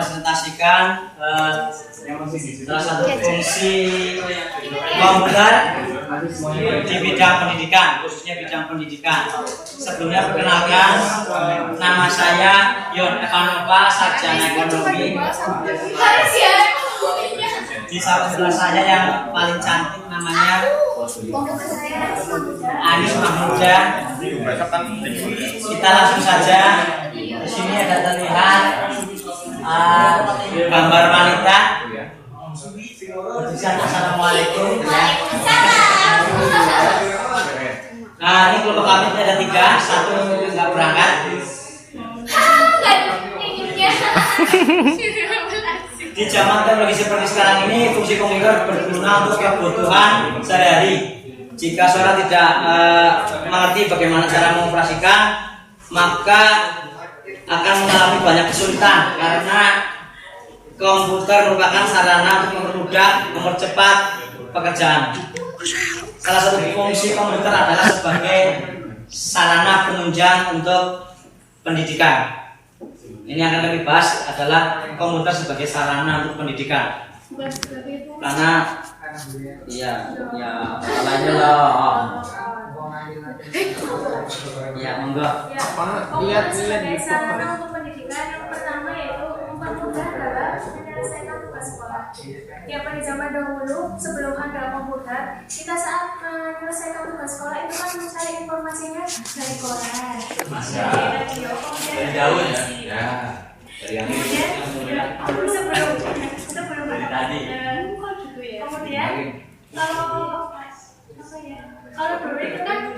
mempresentasikan salah satu fungsi komputer di bidang pendidikan, khususnya bidang pendidikan. Sebelumnya perkenalkan, nama saya Yon Evanova, sarjana ekonomi. Di sahabat saya yang paling cantik namanya Anis Mahmuda. Kita langsung saja. Di sini ada terlihat gambar wanita. Assalamualaikum. Nah, ini kelompok kami ada 3, 1 nggak berangkat. Di zaman teknologi seperti sekarang ini, fungsi komputer berguna untuk kebutuhan sehari-hari. Jika seorang tidak mengerti bagaimana cara mengoperasikan, maka akan mengalami banyak kesulitan karena komputer merupakan sarana untuk mempermudah, mempercepat pekerjaan. Salah satu fungsi komputer adalah sebagai sarana penunjang untuk pendidikan. Ini yang akan kami bahas adalah komputer sebagai sarana untuk pendidikan. Karena lainnya loh. Ya, monggo. Lihat sarana untuk pendidikan yang pertama yaitu mempermudah dalam menyelesaikan tugas sekolah. Ya, pada zaman dahulu sebelum ada komputer, kita saat menyelesaikan tugas sekolah itu kan mencari informasinya dari koran, dari radio, kemudian jauh ya. Kemudian kalau dulu itu kan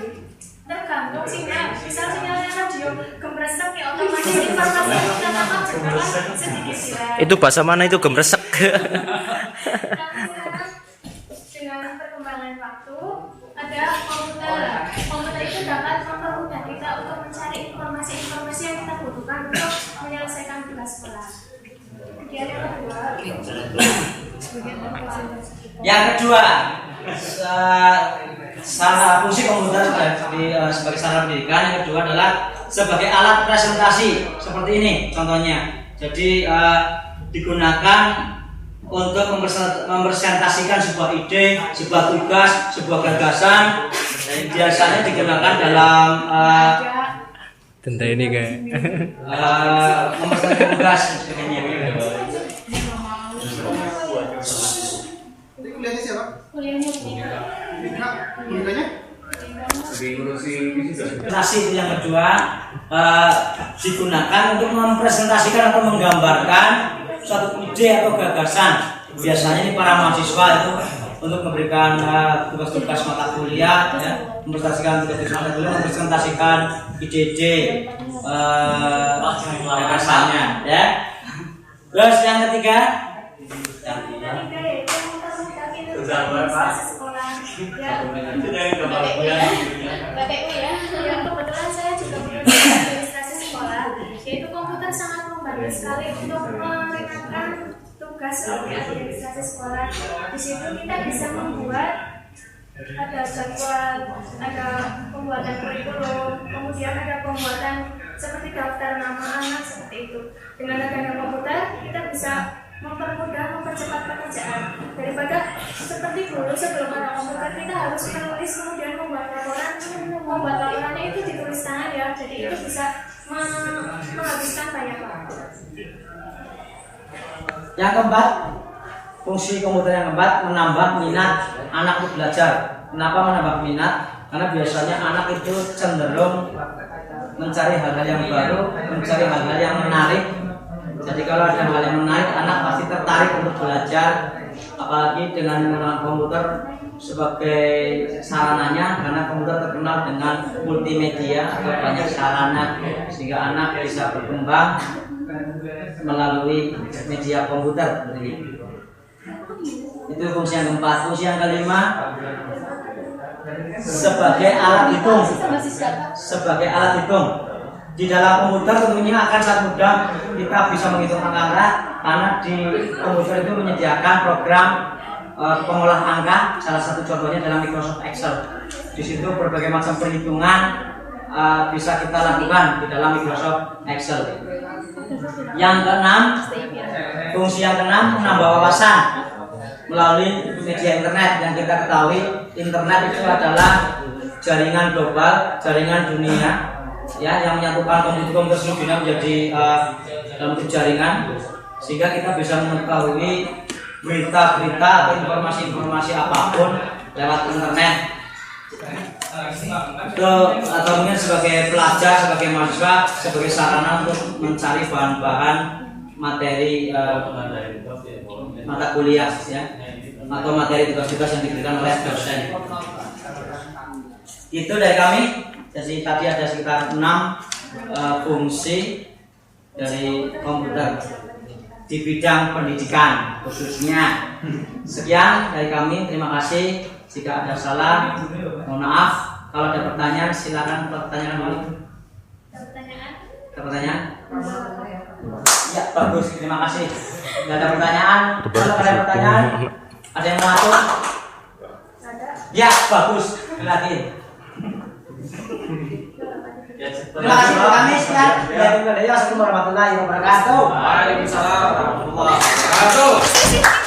tergantung sinyal, misal sinyalnya radio gemresek ya otomatis informasi yang kita dapat juga sedikit hilang. Itu bahasa mana itu gemresek? Tapi sekarang dengan perkembangan waktu ada komputer. Komputer itu dapat mempermudah kita untuk mencari informasi-informasi yang kita butuhkan untuk menyelesaikan tugas sekolah. Kemudian Yang kedua, salah fungsi komputer sebagai sarana pendidikan. Yang kedua adalah sebagai alat presentasi seperti ini contohnya. Jadi digunakan untuk mempresentasikan sebuah ide, sebuah tugas, sebuah gagasan. Biasanya digunakan dalam tenda ini kayak mempresentasikan tugas sebagainya. Kuliahnya siapa? kuliahnya Presentasi itu yang kedua, digunakan untuk mempresentasikan atau menggambarkan suatu ide atau gagasan. Biasanya ini para mahasiswa itu untuk memberikan tugas-tugas mata kuliah, ya, mempresentasikan tugas-tugas mata kuliah, mempresentasikan ide-ide gagasannya, ya. Terus yang ketiga, yaitu administrasi sekolah. Ya, kebetulan saya juga bekerja di administrasi sekolah. Yaitu komputer sangat membantu sekali untuk meringankan tugas di administrasi sekolah. Di situ kita bisa membuat ada jadwal, ada pembuatan kurikulum, kemudian ada pembuatan seperti daftar nama anak seperti itu. Dengan adanya komputer kita bisa mempermudah, mempercepat pekerjaan daripada seperti dulu sebelum ada komputer kita harus menulis kemudian membuat laporannya itu ditulis tangan ya, jadi itu bisa menghabiskan banyak waktu. yang keempat, fungsi komputer yang keempat menambah minat anak untuk belajar. Kenapa menambah minat? Karena biasanya anak itu cenderung mencari hal-hal yang baru, mencari hal-hal yang menarik. Jadi kalau ada hal yang menarik, anak pasti tertarik untuk belajar. Apalagi dengan menggunakan komputer sebagai sarananya, karena komputer terkenal dengan multimedia atau banyak sarana, sehingga anak bisa berkembang melalui media komputer. Itu fungsi yang keempat. Fungsi yang kelima, sebagai alat hitung. Sebagai alat hitung. Di dalam komputer tentunya akan sangat mudah kita bisa menghitung angka, karena di komputer itu menyediakan program pengolah angka. Salah satu contohnya dalam Microsoft Excel. Di situ berbagai macam perhitungan bisa kita lakukan di dalam Microsoft Excel. Yang keenam, Fungsi yang keenam, menambah wawasan melalui media internet. Yang kita ketahui, internet itu adalah jaringan global, jaringan dunia, ya, yang menyatukan komputer seluruh dunia menjadi dalam bentuk jaringan, sehingga kita bisa mengetahui berita-berita atau informasi-informasi apapun lewat internet. Atau mungkin sebagai pelajar, sebagai mahasiswa, sebagai sarana untuk mencari bahan-bahan materi mata kuliah, ya, atau materi tugas-tugas yang diberikan oleh dosen. Itu dari kami. Jadi tadi ada sekitar 6 fungsi dari komputer di bidang pendidikan khususnya. Sekian dari kami, terima kasih. Jika ada salah, mohon maaf. Kalau ada pertanyaan, silakan pertanyaan dulu. Ada pertanyaan? Ya, bagus, terima kasih. Tidak ada pertanyaan. Kalau ada pertanyaan, ada yang mau atur? Ya, bagus. Lagi. Terima kasih untuk kami. Sekian. Assalamualaikum warahmatullahi wabarakatuh. Waalaikumsalam warahmatullahi wabarakatuh.